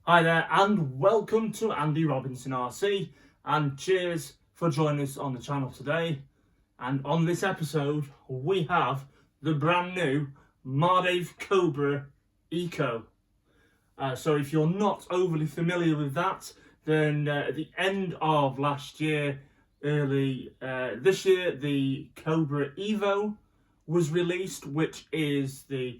Hi there and welcome to Andy Robinson RC, and cheers for joining us on the channel today. And on this episode we have the brand new Mardave Cobra Eco. So if you're not overly familiar with that, then at the end of last year, early this year, the Cobra Evo was released, which is the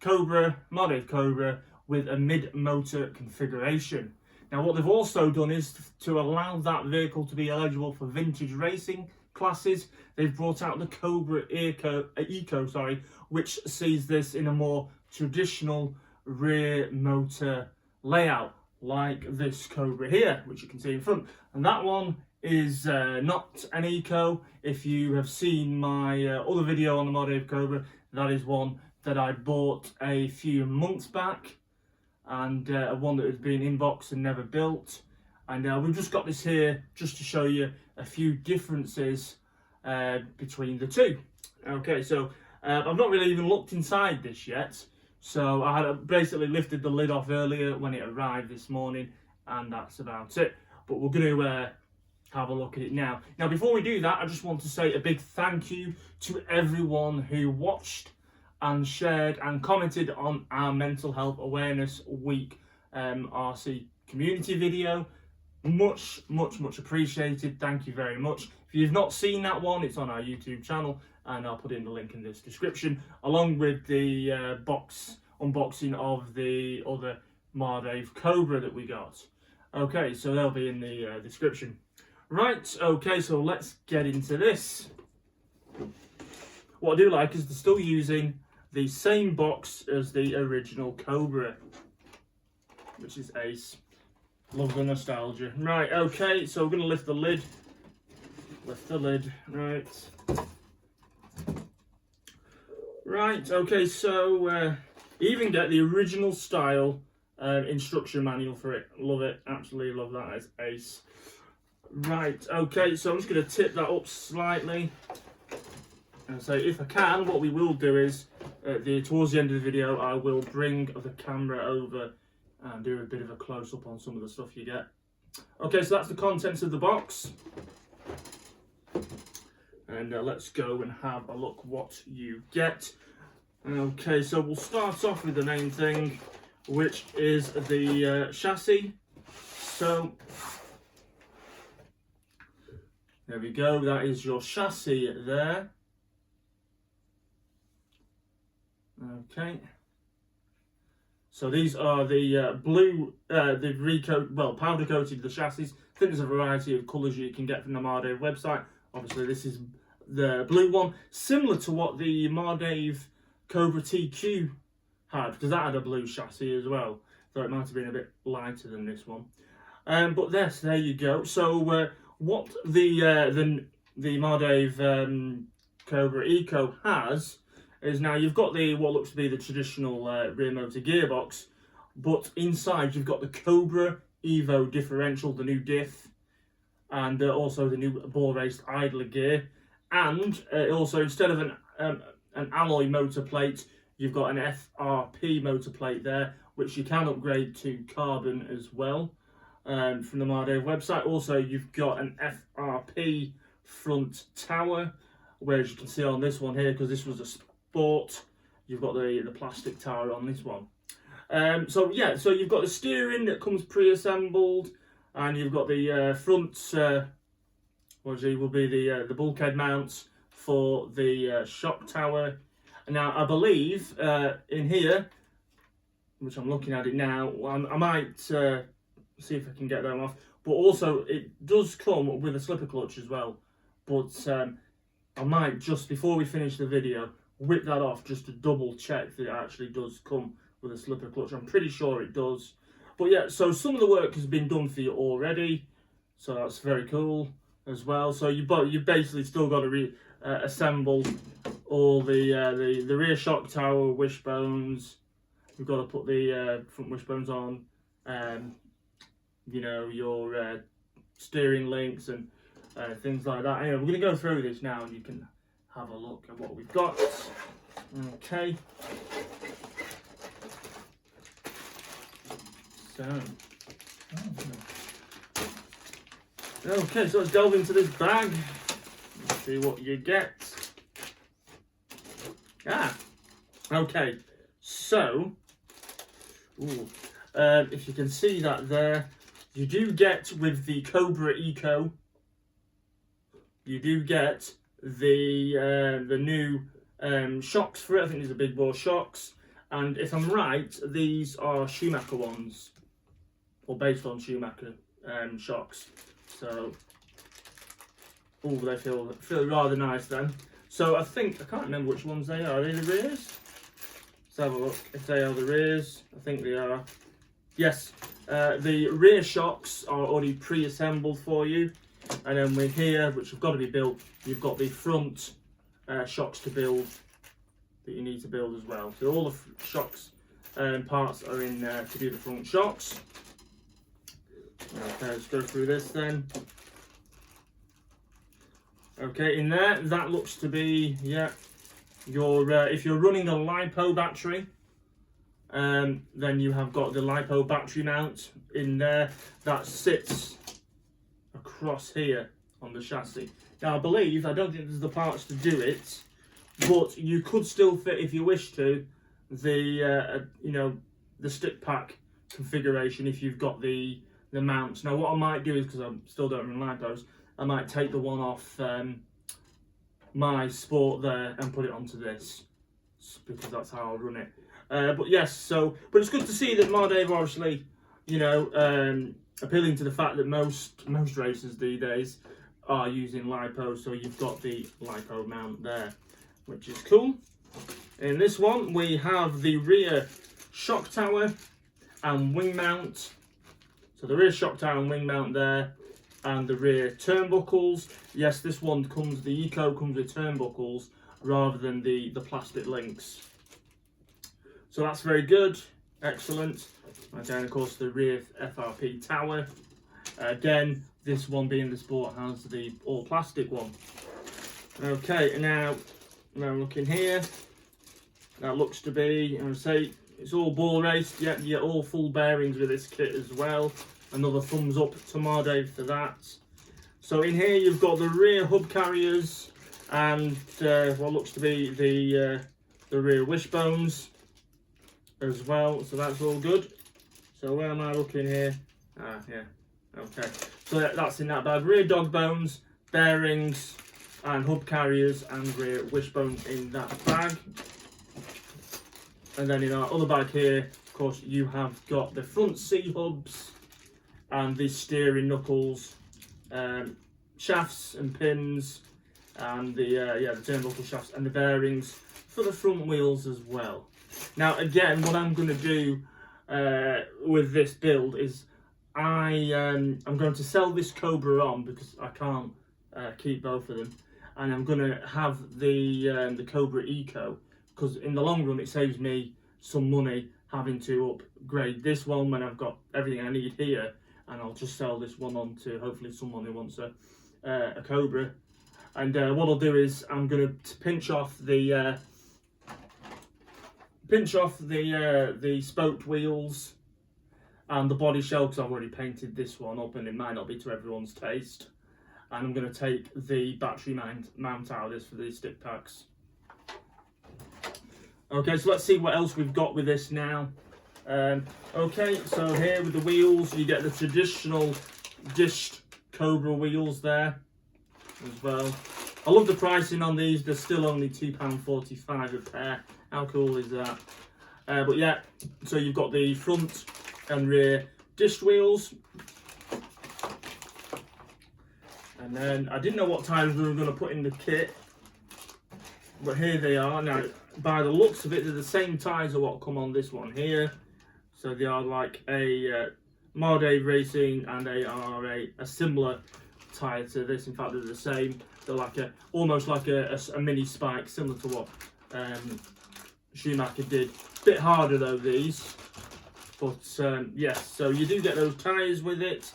Mardave Cobra with a mid-motor configuration. Now what they've also done is to allow that vehicle to be eligible for vintage racing classes, they've brought out the Cobra Eco, which sees this in a more traditional rear motor layout, like this Cobra here, which you can see in front. And that one is not an Eco. If you have seen my other video on the Mardave Cobra, that is one that I bought a few months back, and one that has been inboxed and never built. And we've just got this here just to show you a few differences between the two. Okay, so I've not really even looked inside this yet. So I had basically lifted the lid off earlier when it arrived this morning, and that's about it. But we're going to have a look at it now. Now, before we do that, I just want to say a big thank you to everyone who watched and shared and commented on our Mental Health Awareness Week RC community video. Much appreciated. Thank you very much. If you've not seen that one, it's on our YouTube channel, and I'll put in the link in this description, along with the box unboxing of the other Mardave Cobra that we got. Okay, so they'll be in the description. Right, okay, so let's get into this. What I do like is they're still using the same box as the original Cobra, which is ace. Love the nostalgia. Right, okay, so we're going to lift the lid. Lift the lid, right. Right, okay, so even get the original style instruction manual for it. Love it, absolutely love that. It's ace. Right, okay, so I'm just going to tip that up slightly. And so if I can, what we will do is, towards the end of the video, I will bring the camera over and do a bit of a close-up on some of the stuff you get. Okay, so that's the contents of the box. And let's go and have a look what you get. Okay, so we'll start off with the main thing, which is the chassis. So there we go, that is your chassis there. Okay, so these are the blue, powder coated the chassis. I think there's a variety of colours you can get from the Mardave website. Obviously this is the blue one, similar to what the Mardave Cobra TQ had, because that had a blue chassis as well, though it might have been a bit lighter than this one. But yes, there you go. So what the Mardave Cobra Eco has is, now you've got what looks to be the traditional rear motor gearbox, but inside you've got the Cobra Evo differential, the new diff, and also the new ball raced idler gear, and also instead of an alloy motor plate, you've got an FRP motor plate there, which you can upgrade to carbon as well from the Mardave website. Also, you've got an FRP front tower, whereas you can see on this one here, because this was a sport, you've got the plastic tower on this one. So yeah, so you've got the steering that comes pre-assembled, and you've got the front, will be the bulkhead mounts for the shock tower. Now I believe in here, which I'm looking at it now, I might see if I can get them off, but also it does come with a slipper clutch as well, but I might, just before we finish the video, whip that off just to double check that it actually does come with a slipper clutch. I'm pretty sure it does. But yeah, so some of the work has been done for you already, so that's very cool as well. So you basically still got to assemble all the rear shock tower wishbones. You've got to put the front wishbones on, you know, your steering links and things like that. Anyway, we're going to go through this now, and you can have a look at what we've got. Okay. So, okay, so let's delve into this bag. Let's see what you get. Okay, so, if you can see that there, you do get with the Cobra Eco, you do get the new shocks for it. I think these are big bore shocks, and if I'm right, these are Schumacher ones, or based on Schumacher shocks. So, they feel rather nice then. So I can't remember which ones they are. Are they the rears? Let's have a look if they are the rears. I think they are. Yes, the rear shocks are already pre-assembled for you. And then with here, which have got to be built, you've got the front shocks to build that you need to build as well. So all the shocks parts are in to do the front shocks. Okay, let's go through this then. Okay, in there, that looks to be, your if you're running a LiPo battery, then you have got the LiPo battery mount in there that sits across here on the chassis. Now I don't think there's the parts to do it, but you could still fit, if you wish to, the the stick pack configuration if you've got the mounts. Now what I might do is, because I still don't run LiPos, I might take the one off my Sport there and put it onto this, because that's how I'll run it. But yes, but it's good to see that Mardave obviously, appealing to the fact that most racers these days are using LiPo, so you've got the LiPo mount there, which is cool. In this one, we have the rear shock tower and wing mount. So the rear shock tower and wing mount there, and the rear turnbuckles. Yes, this one the Eco comes with turnbuckles rather than the plastic links. So that's very good, excellent. And then of course the rear FRP tower. Again, this one being the Sport has the all plastic one. Okay, now looking here, that looks to be, I would say, it's all ball raced. Yeah, you get all full bearings with this kit as well. Another thumbs up to Mardave for that. So in here you've got the rear hub carriers and what looks to be the rear wishbones as well. So that's all good. So where am I looking here? Yeah, okay. So that's in that bag. Rear dog bones, bearings, and hub carriers and rear wishbones in that bag. And then in our other bag here, of course, you have got the front C hubs and the steering knuckles, shafts and pins, and the turnbuckle shafts and the bearings for the front wheels as well. Now again, what I'm going to do with this build is I'm going to sell this Cobra on because I can't keep both of them, and I'm going to have the Cobra Eco, because in the long run it saves me some money having to upgrade this one when I've got everything I need here, and I'll just sell this one on to hopefully someone who wants a Cobra. And what I'll do is I'm going to pinch off the spoked wheels and the body shell, because I've already painted this one up and it might not be to everyone's taste. And I'm going to take the battery mount out of this for these stick packs. Okay, so let's see what else we've got with this now. Okay, so here with the wheels, you get the traditional dished Cobra wheels there as well. I love the pricing on these. They're still only £2.45 a pair. How cool is that? But yeah, so you've got the front and rear dished wheels. And then I didn't know what tyres we were going to put in the kit, but here they are. Now, by the looks of it, they're the same tyres as what come on this one here. So they are like a Mardave Racing, and they are a similar tyre to this. In fact, they're the same. They're like almost like a mini spike, similar to what Schumacher did. Bit harder though, these. But yes, so you do get those tyres with it.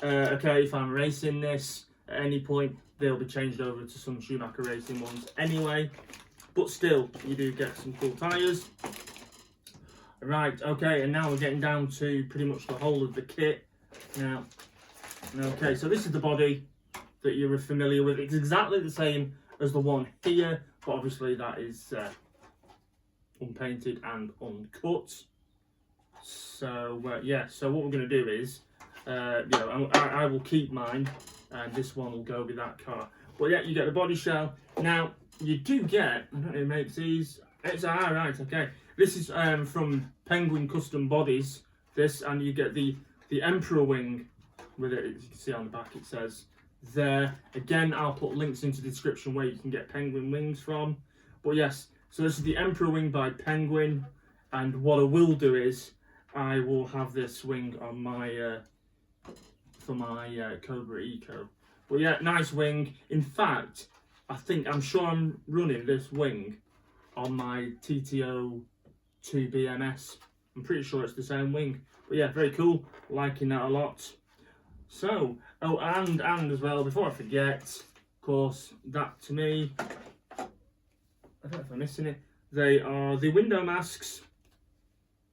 Okay, if I'm racing this at any point, they'll be changed over to some Schumacher Racing ones anyway. But still, you do get some cool tyres. Right, okay, and now we're getting down to pretty much the whole of the kit. Now, okay, so this is the body that you're familiar with. It's exactly the same as the one here, but obviously that is unpainted and uncut. So yeah, so what we're going to do is, I will keep mine, and this one will go with that car. But yeah, you get the body shell. Now you do get, I don't know who makes these. It's right, okay. This is from Penguin Custom Bodies. This, and you get the Emperor wing with it. As you can see on the back, it says there. Again, I'll put links into the description where you can get Penguin wings from. But yes, so this is the Emperor wing by Penguin, and what I will do is I will have this wing on my for my Cobra Eco. But yeah, nice wing. In fact, I'm sure I'm running this wing on my TTO 2BMS. I'm pretty sure it's the same wing. But yeah, very cool. Liking that a lot. So, oh, and as well, before I forget, of course, that to me, I don't know if I'm missing it, they are the window masks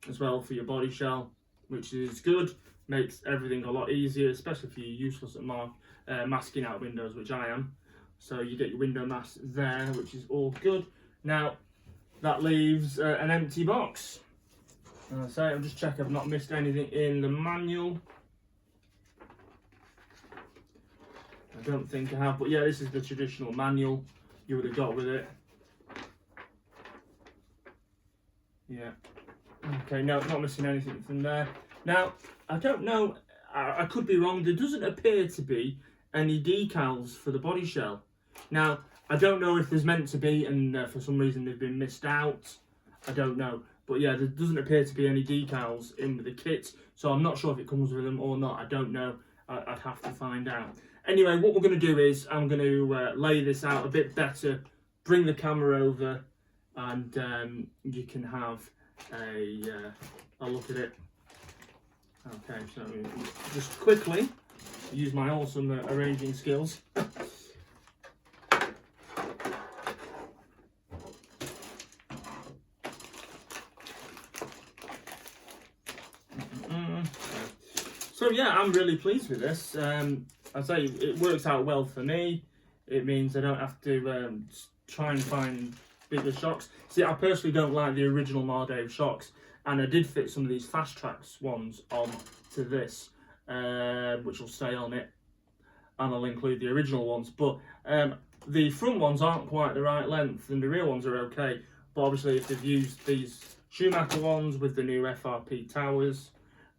as well for your body shell, which is good. Makes everything a lot easier, especially if you're useless at masking out windows, which I am. So you get your window masks there, which is all good. Now, that leaves an empty box. So I'll just check I've not missed anything in the manual. I don't think I have, but yeah, this is the traditional manual you would have got with it. Yeah. Okay, no, not missing anything from there. Now, I don't know, I could be wrong, there doesn't appear to be any decals for the body shell. Now, I don't know if there's meant to be, and for some reason they've been missed out. I don't know. But yeah, there doesn't appear to be any decals in the kit, so I'm not sure if it comes with them or not. I don't know. I'd have to find out. Anyway, what we're going to do is I'm going to lay this out a bit better, bring the camera over, and you can have a look at it. Okay, so just quickly use my awesome arranging skills. So yeah, I'm really pleased with this. I say it works out well for me. It means I don't have to try and find bigger shocks. See, I personally don't like the original Mardave shocks, and I did fit some of these Fast Tracks ones on to this, which will stay on it, and I'll include the original ones. But the front ones aren't quite the right length, and the rear ones are okay. But obviously, if they've used these Schumacher ones with the new FRP towers,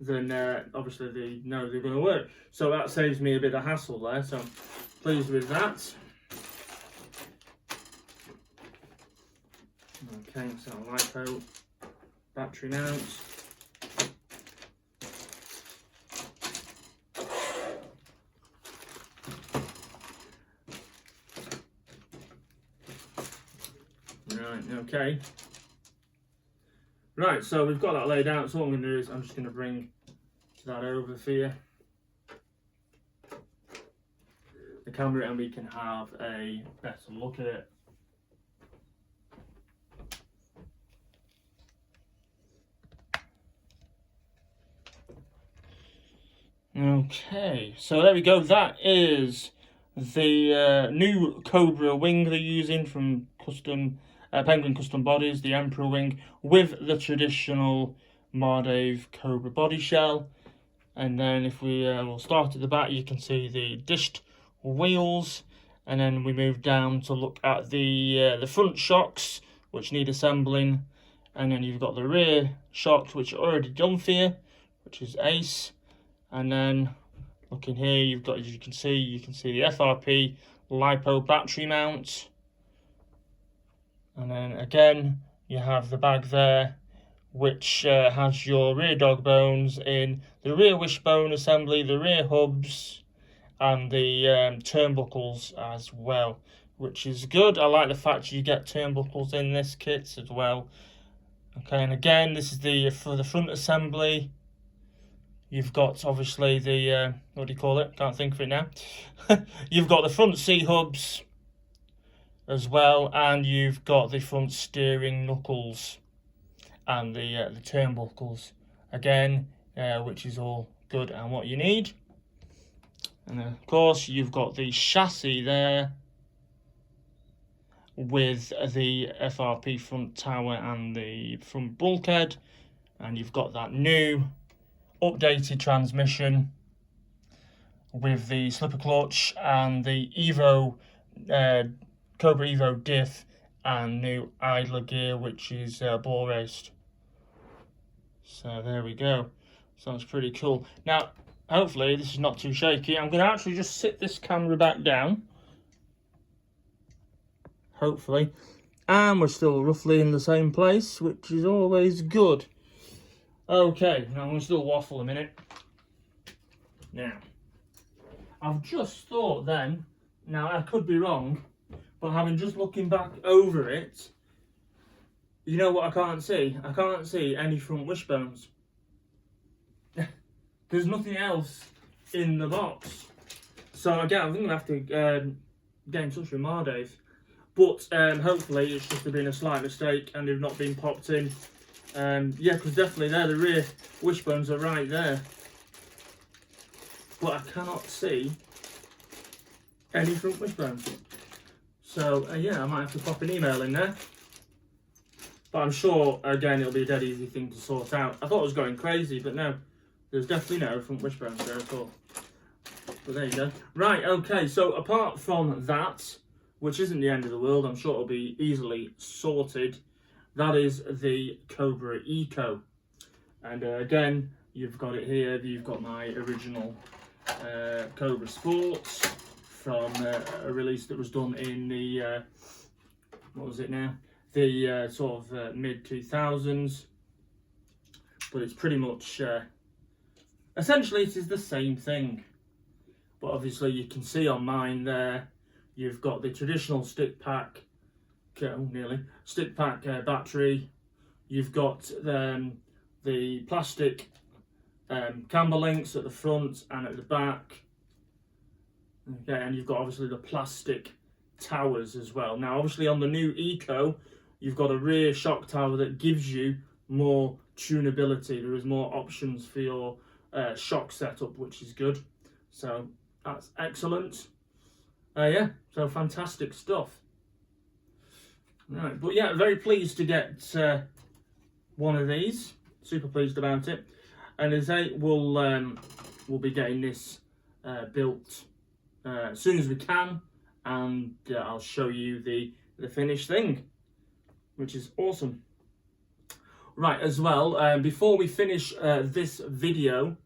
then obviously they know they're going to work. So that saves me a bit of hassle there, so I'm pleased with that. Okay, so LiPo battery mount. Right, okay. Right, so we've got that laid out, so what I'm going to do is I'm just going to bring that over for you, the camera, and we can have a better look at it. Okay, so there we go, that is the new Cobra wing they're using from Penguin Custom Bodies, the Emperor wing, with the traditional Mardave Cobra body shell. And then if we will start at the back, you can see the dished wheels, and then we move down to look at the front shocks, which need assembling, and then you've got the rear shocks, which are already done for you, which is ace. And then looking here, you've got, as you can see the FRP LiPo battery mount. And then again, you have the bag there, which has your rear dog bones in the rear wishbone assembly, the rear hubs, and the turnbuckles as well, which is good. I like the fact you get turnbuckles in this kit as well. Okay, and again, this is for the front assembly. You've got obviously the what do you call it? Can't think of it now. You've got the front C hubs as well, and you've got the front steering knuckles and the turnbuckles again, which is all good and what you need. And then of course you've got the chassis there with the FRP front tower and the front bulkhead, and you've got that new updated transmission with the slipper clutch and the Cobra Evo diff and new idler gear, which is ball raced. So there we go. Sounds pretty cool. Now, hopefully this is not too shaky. I'm going to actually just sit this camera back down. Hopefully. And we're still roughly in the same place, which is always good. Okay, now I'm going to still waffle a minute. Now, I've just thought then, now I could be wrong, but having just looking back over it, you know what I can't see? I can't see any front wishbones. There's nothing else in the box. So again, I'm going to have to get in touch with Mardaves. But hopefully it's just been a slight mistake and they've not been popped in. Yeah, because definitely there, the rear wishbones are right there. But I cannot see any front wishbones. So yeah, I might have to pop an email in there. But I'm sure, again, it'll be a dead easy thing to sort out. I thought it was going crazy, but no. There's definitely no front wishbones there at all. But there you go. Right, okay, so apart from that, which isn't the end of the world, I'm sure it'll be easily sorted, that is the Cobra Eco. And again, you've got it here. You've got my original Cobra Sports from a release that was done in the, what was it now? The sort of mid-2000s. But it's pretty much, essentially it is the same thing. But obviously you can see on mine there, you've got the traditional stick pack, stick pack battery. You've got the plastic camber links at the front and at the back. Okay, and you've got obviously the plastic towers as well. Now obviously on the new Eco, you've got a rear shock tower that gives you more tunability. There is more options for your shock setup, which is good. So that's excellent. Yeah, so fantastic stuff. Right, but yeah, very pleased to get one of these. Super pleased about it. And as I say, we'll be getting this built as soon as we can, and I'll show you the finished thing, which is awesome. Right, as well, before we finish this video,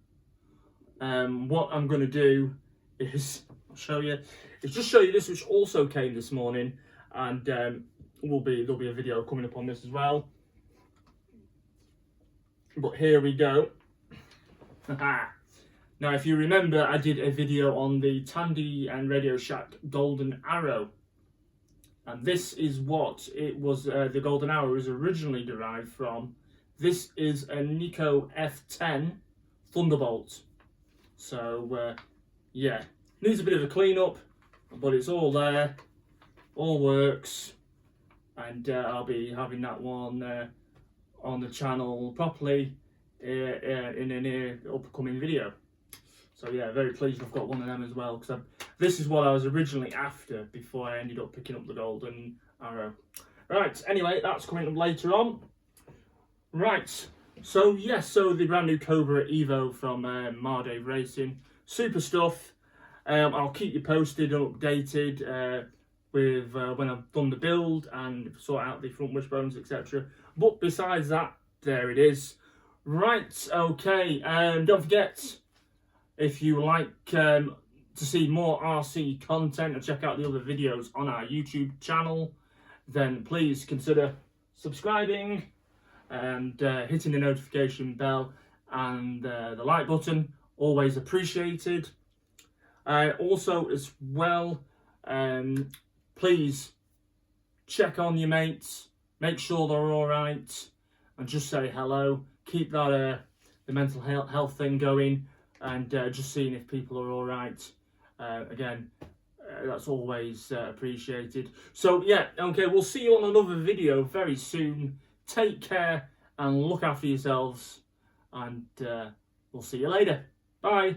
what I'm going to do is show you this, which also came this morning, and there'll be a video coming up on this as well. But here we go. Now, if you remember, I did a video on the Tandy and Radio Shack Golden Arrow, and this is what it was. The Golden Arrow was originally derived from. This is a Nico F10 Thunderbolt. So yeah, needs a bit of a clean up, but it's all there, all works, and I'll be having that one on the channel properly in a near upcoming video. So yeah, very pleased I've got one of them as well, because this is what I was originally after before I ended up picking up the Golden Arrow. Right, anyway, that's coming up later on. Right, so yes, so the brand new Cobra Evo from Mardave Racing, super stuff. I'll keep you posted and updated with when I've done the build and sort out the front wishbones, etc. But besides that, there it is. Right, okay, don't forget, if you like to see more RC content and check out the other videos on our YouTube channel, then please consider subscribing and hitting the notification bell and the like button, always appreciated. Also as well, please check on your mates, make sure they're all right, and just say hello. Keep that the mental health thing going, and just seeing if people are all right. Again, that's always appreciated. So yeah, okay, we'll see you on another video very soon. Take care and look after yourselves, and we'll see you later. Bye.